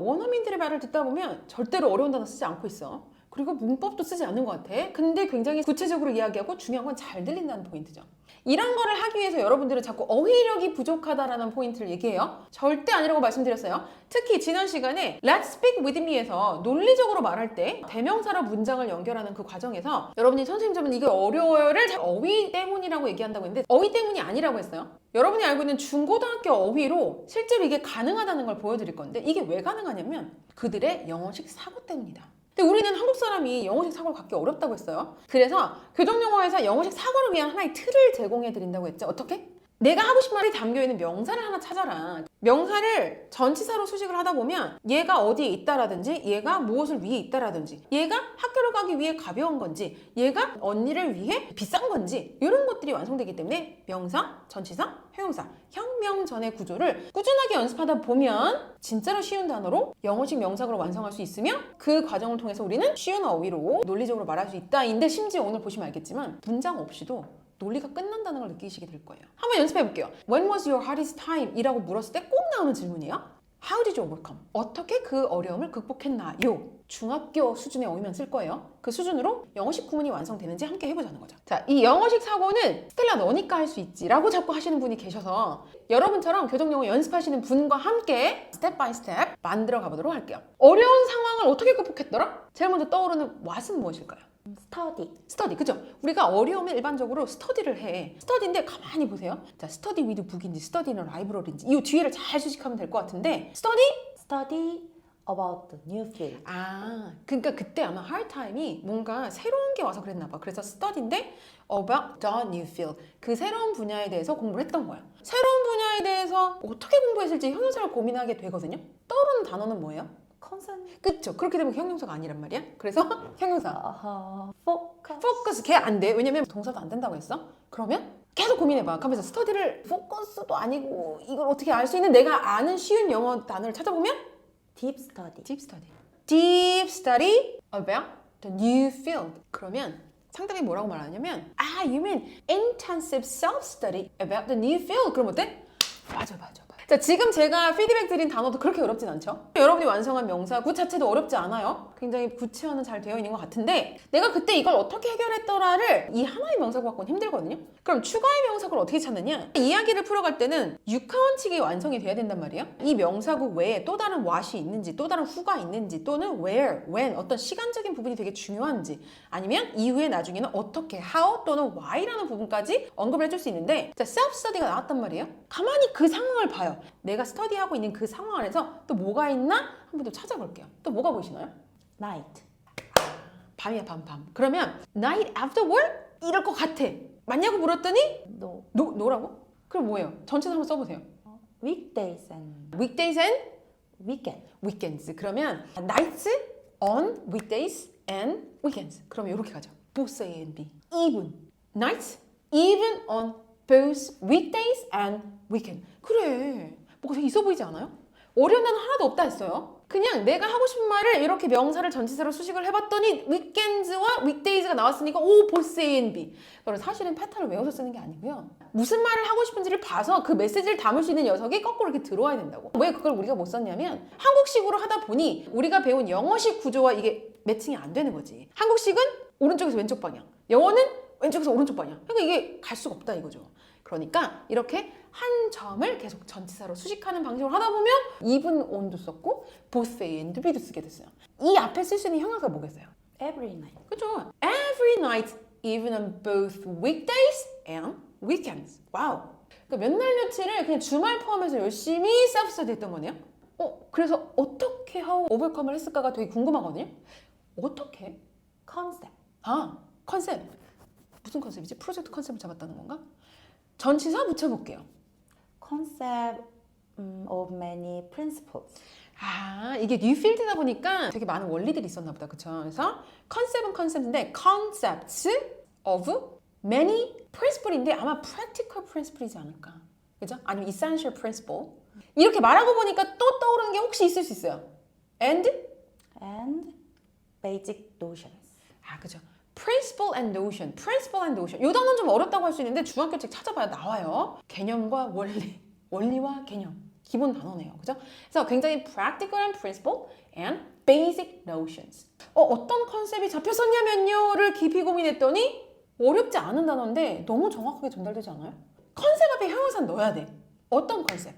원어민들의 말을 듣다 보면 절대로 어려운 단어 쓰지 않고 있어. 그리고 문법도 쓰지 않는 것 같아. 근데 굉장히 구체적으로 이야기하고 중요한 건 잘 들린다는 포인트죠. 이런 거를 하기 위해서 여러분들은 자꾸 어휘력이 부족하다라는 포인트를 얘기해요. 절대 아니라고 말씀드렸어요. 특히 지난 시간에 Let's Speak With Me에서 논리적으로 말할 때 대명사로 문장을 연결하는 그 과정에서 여러분이 선생님 저는 이게 어려워요를 어휘 때문이라고 얘기한다고 했는데 어휘 때문이 아니라고 했어요. 여러분이 알고 있는 중고등학교 어휘로 실제로 이게 가능하다는 걸 보여드릴 건데 이게 왜 가능하냐면 그들의 영어식 사고 때문이다. 근데 우리는 한국 사람이 영어식 사고를 갖기 어렵다고 했어요. 그래서 교정용어에서 영어식 사고를 위한 하나의 틀을 제공해 드린다고 했죠. 어떻게? 내가 하고 싶은 말이 담겨있는 명사를 하나 찾아라. 명사를 전치사로 수식을 하다 보면 얘가 어디에 있다라든지 얘가 무엇을 위해 있다라든지 얘가 학교를 가기 위해 가벼운 건지 얘가 언니를 위해 비싼 건지 이런 것들이 완성되기 때문에 명사, 전치사, 형용사, 형명전의 구조를 꾸준하게 연습하다 보면 진짜로 쉬운 단어로 영어식 명사구로 완성할 수 있으며 그 과정을 통해서 우리는 쉬운 어휘로 논리적으로 말할 수 있다인데 심지어 오늘 보시면 알겠지만 문장 없이도 논리가 끝난다는 걸 느끼시게 될 거예요. 한번 연습해 볼게요. When was your hardest time? 이라고 물었을 때 꼭 나오는 질문이에요. How did you overcome? 어떻게 그 어려움을 극복했나요? 중학교 수준의 어휘면 쓸 거예요. 그 수준으로 영어식 구문이 완성되는지 함께 해보자는 거죠. 자, 이 영어식 사고는 스텔라 너니까 할 수 있지 라고 자꾸 하시는 분이 계셔서 여러분처럼 교정영어 연습하시는 분과 함께 스텝 바이 스텝 만들어 가보도록 할게요. 어려운 상황을 어떻게 극복했더라? 제일 먼저 떠오르는 what은 무엇일까요? 스터디, 그죠? 우리가 어려우면 일반적으로 스터디를 해. 스터디인데 가만히 보세요. 자, 스터디 위드 북인지 스터디는 라이브러리인지 이 뒤에를 잘 수식하면 될 것 같은데 Study about the new field. 아, 그러니까 그때 아마 hard time이 뭔가 새로운 게 와서 그랬나 봐. 그래서 study인데 about the new field. 그 새로운 분야에 대해서 공부를 했던 거야. 새로운 분야에 대해서 어떻게 공부했을지 형용사를 고민하게 되거든요. 떠오르는 단어는 뭐예요? Consent. 그쵸? 그렇게 되면 형용사가 아니란 말이야. 그래서 형용사. Focus. 포커스 걔 안 돼. 왜냐면 동사도 안 된다고 했어. 그러면 계속 고민해봐. 그러면서 스터디를 포커스도 아니고 이걸 어떻게 알 수 있는 내가 아는 쉬운 영어 단어를 찾아보면 Deep study. deep study. deep study about the new field. 그러면 상담이 뭐라고 말하냐면 you mean intensive self-study about the new field. 그럼 어때? 맞아. 자, 지금 제가 피드백 드린 단어도 그렇게 어렵진 않죠? 여러분이 완성한 명사 구 자체도 어렵지 않아요. 굉장히 구체화는 잘 되어 있는 것 같은데 내가 그때 이걸 어떻게 해결했더라를 이 하나의 명사구 갖고는 힘들거든요. 그럼 추가의 명사구를 어떻게 찾느냐? 이야기를 풀어갈 때는 육하원칙이 완성이 돼야 된단 말이에요. 이 명사구 외에 또 다른 what이 있는지 또 다른 who가 있는지 또는 where, when 어떤 시간적인 부분이 되게 중요한지 아니면 이후에 나중에는 어떻게, how 또는 why라는 부분까지 언급을 해줄 수 있는데 자, self-study가 나왔단 말이에요. 가만히 그 상황을 봐요. 내가 스터디하고 있는 그 상황 안에서 또 뭐가 있나? 한번 더 찾아볼게요. 또 뭐가 보이시나요? Night. 밤이야, 밤. 그러면 night after work? 이럴 것 같아. 맞냐고 물었더니 No. 노라고? 그럼 뭐예요? 전체도 한번 써보세요. Weekdays and weekdays and weekend. weekends. 그러면 nights on weekdays and weekends. 그러면 이렇게 가죠. both A and B. even. nights even on both weekdays and weekend. 그래. 뭐가 되게 있어 보이지 않아요? 어려운 단어 하나도 없다 했어요. 그냥 내가 하고 싶은 말을 이렇게 명사를 전치사로 수식을 해봤더니 weekends와 weekdays가 나왔으니까 both A and B. 여러분 사실은 패턴을 외워서 쓰는 게 아니고요. 무슨 말을 하고 싶은지를 봐서 그 메시지를 담을 수 있는 녀석이 거꾸로 이렇게 들어와야 된다고. 왜 그걸 우리가 못 썼냐면 한국식으로 하다 보니 우리가 배운 영어식 구조와 이게 매칭이 안 되는 거지. 한국식은 오른쪽에서 왼쪽 방향, 영어는 왼쪽에서 오른쪽 방향. 그러니까 이게 갈 수가 없다 이거죠. 그러니까 이렇게 한 점을 계속 전치사로 수식하는 방식으로 하다 보면 even on도 썼고 both A and B도 쓰게 됐어요. 이 앞에 쓸 수 있는 형용사가 뭐겠어요? Every night. 그렇죠. Every night, even on both weekdays and weekends. 와우. 그러니까 몇 날 며칠을 그냥 주말 포함해서 열심히 self-study 했던 거네요. 그래서 어떻게 how overcome을 했을까가 되게 궁금하거든요. 어떻게? Concept. 컨셉. 무슨 컨셉이지? 프로젝트 컨셉을 잡았다는 건가? 전치사 붙여볼게요. Concept of many principles. 이게 뉴필드다 보니까 되게 많은 원리들이 있었나 보다. 그쵸? 그래서 컨셉은 컨셉인데 concepts of many principle인데 아마 practical principle이지 않을까. 그죠? 아니면 essential principle. 이렇게 말하고 보니까 또 떠오르는 게 혹시 있을 수 있어요. And basic notions. 그죠. principle and notion. 이 단어는 좀 어렵다고 할 수 있는데 중학교 책 찾아봐야 나와요. 개념과 원리. 원리와 개념. 기본 단어네요. 그죠? 그래서 굉장히 practical and principle and basic notions. 어떤 컨셉이 잡혔었냐면요를 깊이 고민했더니 어렵지 않은 단어인데 너무 정확하게 전달되지 않아요? 컨셉 앞에 형용사 넣어야 돼. 어떤 컨셉?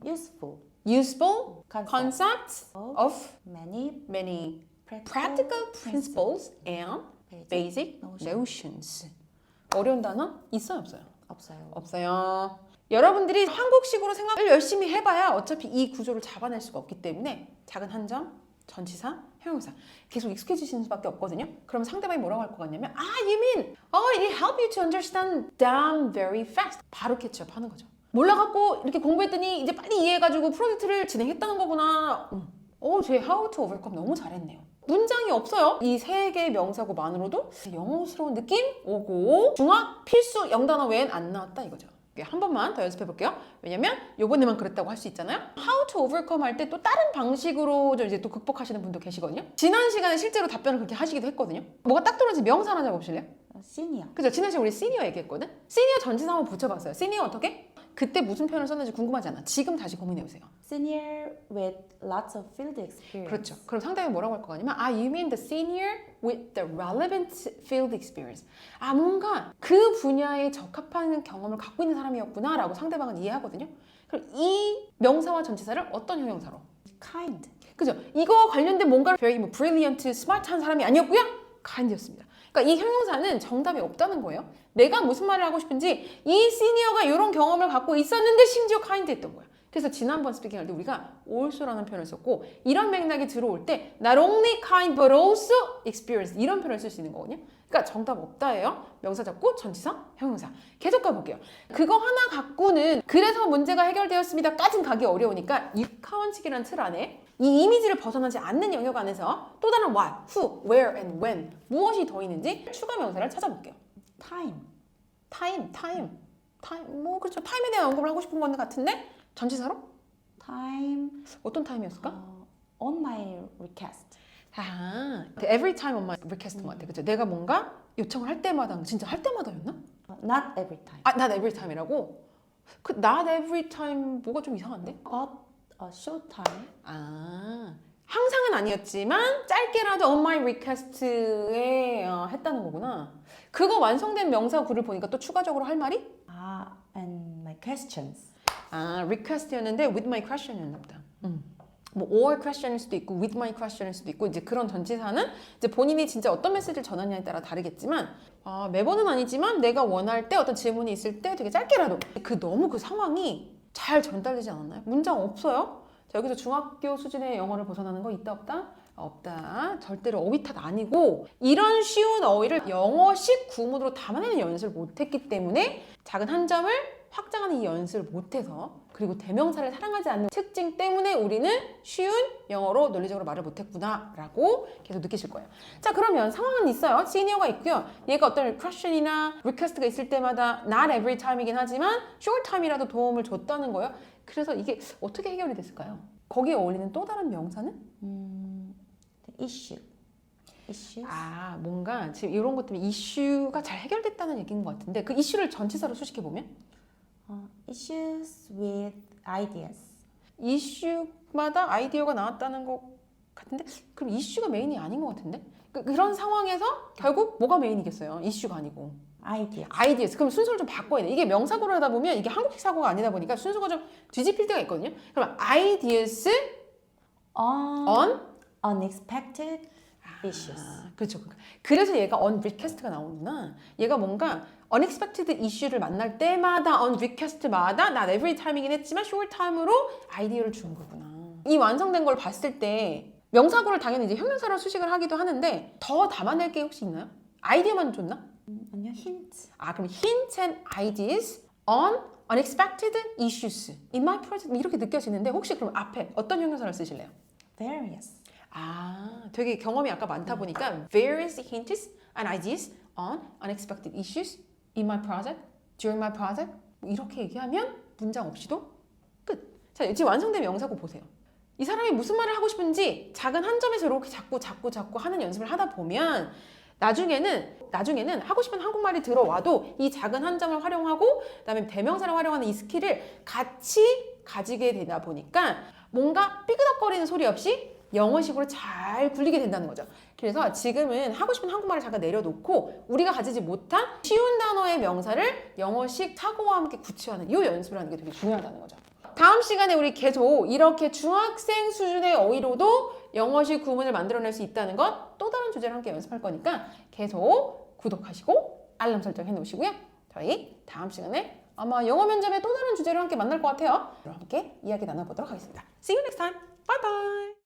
useful. Useful Concept. concepts of Many many practical practical principles and basic notions. 어려운 단어 있어요, 없어요? 없어요. 없어요. 여러분들이 한국식으로 생각을 열심히 해봐야 어차피 이 구조를 잡아낼 수가 없기 때문에 작은 한 점, 전치사, 형용사 계속 익숙해지시는 수밖에 없거든요. 그럼 상대방이 뭐라고 할 것 같냐면 you mean it help you to understand them very fast. 바로 캐치업하는 거죠. 몰라갖고 이렇게 공부했더니 이제 빨리 이해해가지고 프로젝트를 진행했다는 거구나. 제 How to Overcome 너무 잘했네요. 문장이 없어요. 이 세 개의 명사구만으로도 영어스러운 느낌 오고 중학 필수 영단어 외엔 안 나왔다 이거죠. 한 번만 더 연습해 볼게요. 왜냐면 요번에만 그랬다고 할 수 있잖아요. How to overcome 할 때 또 다른 방식으로 좀 이제 또 극복하시는 분도 계시거든요. 지난 시간에 실제로 답변을 그렇게 하시기도 했거든요. 뭐가 딱 떨어지면 명사 하나 잡아보실래요? Senior. 그죠? 지난 시간에 우리 시니어 얘기했거든? 시니어 전치사 한번 붙여봤어요. 시니어 어떻게? 그때 무슨 표현을 썼는지 궁금하지 않아? 지금 다시 고민해보세요. Senior with lots of field experience. 그렇죠. 그럼 상대방이 뭐라고 할 거 같냐면 you mean the senior with the relevant field experience. 뭔가 그 분야에 적합한 경험을 갖고 있는 사람이었구나 라고 상대방은 이해하거든요. 그럼 이 명사와 전치사를 어떤 형용사로? Kind. 그죠? 이거 관련된 뭔가 very brilliant, smart한 사람이 아니었고요. kind였습니다. 그러니까 이 형용사는 정답이 없다는 거예요. 내가 무슨 말을 하고 싶은지 이 시니어가 이런 경험을 갖고 있었는데 심지어 kind했던 거야. 그래서 지난번 스피킹 할 때 우리가 also라는 표현을 썼고 이런 맥락이 들어올 때 not only kind but also experienced 이런 표현을 쓸 수 있는 거거든요. 그러니까 정답 없다예요. 명사 잡고 전치사, 형용사. 계속 가볼게요. 그거 하나 갖고는 그래서 문제가 해결되었습니다. 까진 가기 어려우니까 육하원칙이라는 틀 안에 이 이미지를 벗어나지 않는 영역 안에서 또 다른 what, who, where and when 무엇이 더 있는지 추가 명사를 찾아볼게요. Time. time. 뭐 그렇죠. 타임에 대한 언급을 하고 싶은 건 같은데 전치사로? Time. 어떤 타임이었을까? On my request. every time on my request인 것 같아. 그죠? 내가 뭔가 요청을 할 때마다 진짜 할 때마다였나? Not every time. not every time이라고? 그 not every time 뭐가 좀 이상한데? But a short time. 항상은 아니었지만 짧게라도 on my request에 했다는 거구나. 그거 완성된 명사구를 보니까 또 추가적으로 할 말이? And my questions. request였는데 with my question이었나 보다. 뭐 or question일 수도 있고 with my question일 수도 있고 이제 그런 전치사는 이제 본인이 진짜 어떤 메시지를 전하냐에 따라 다르겠지만 매번은 아니지만 내가 원할 때 어떤 질문이 있을 때 되게 짧게라도 너무 그 상황이 잘 전달되지 않았나요? 문장 없어요? 자, 여기서 중학교 수준의 영어를 벗어나는 거 있다 없다? 없다. 절대로 어휘 탓 아니고 이런 쉬운 어휘를 영어식 구문으로 담아내는 연습을 못했기 때문에 작은 한 점을 확장하는 이 연습을 못해서 그리고 대명사를 사랑하지 않는 특징 때문에 우리는 쉬운 영어로 논리적으로 말을 못했구나 라고 계속 느끼실 거예요. 자, 그러면 상황은 있어요. 시니어가 있고요. 얘가 어떤 question이나 request가 있을 때마다 not every time이긴 하지만 short time이라도 도움을 줬다는 거예요. 그래서 이게 어떻게 해결이 됐을까요? 거기에 어울리는 또 다른 명사는? Issue. Issues. 뭔가 지금 이런 것 때문에 이슈가 잘 해결됐다는 얘기인 것 같은데 그 이슈를 전치사로 수식해보면? Issues with ideas. 이슈마다 아이디어가 나왔다는 것 같은데 그럼 이슈가 메인이 아닌 것 같은데? 그런 상황에서 결국 뭐가 메인이겠어요? 이슈가 아니고 ideas. 그럼 순서를 좀 바꿔야 돼. 이게 명사구를 하다 보면 이게 한국식 사고가 아니다 보니까 순서가 좀 뒤집힐 때가 있거든요. 그럼 ideas on unexpected issues. 그렇죠. 그래서 얘가 on request가 나오는구나. 얘가 뭔가 unexpected issue를 만날 때마다 on request마다 not every time이긴 했지만 short time으로 아이디어를 준 거구나. 이 완성된 걸 봤을 때 명사구를 당연히 이제 형용사로 수식을 하기도 하는데 더 담아낼 게 혹시 있나요? 아이디어만 줬나? 아니요, hint. 그럼 hints and ideas on unexpected issues in my project 이렇게 느껴지는데 혹시 그럼 앞에 어떤 형용사를 쓰실래요? Various. 되게 경험이 아까 많다 보니까 various hints and ideas on unexpected issues in my project, during my project 이렇게 얘기하면 문장 없이도 끝. 자, 지금 완성된 명사구 보세요. 이 사람이 무슨 말을 하고 싶은지 작은 한 점에서 이렇게 자꾸 하는 연습을 하다 보면 나중에는 하고 싶은 한국말이 들어와도 이 작은 한 점을 활용하고 그다음에 대명사를 활용하는 이 스킬을 같이 가지게 되다 보니까 뭔가 삐그덕거리는 소리 없이 영어식으로 잘 굴리게 된다는 거죠. 그래서 지금은 하고 싶은 한국말을 잠깐 내려놓고 우리가 가지지 못한 쉬운 단어의 명사를 영어식 사고와 함께 구체화하는 이 연습을 하는 게 되게 중요하다는 거죠. 다음 시간에 우리 계속 이렇게 중학생 수준의 어휘로도 영어식 구문을 만들어낼 수 있다는 것 또 다른 주제를 함께 연습할 거니까 계속 구독하시고 알람 설정 해놓으시고요. 저희 다음 시간에 아마 영어 면접의 또 다른 주제를 함께 만날 것 같아요. 그럼 함께 이야기 나눠보도록 하겠습니다. See you next time. Bye bye.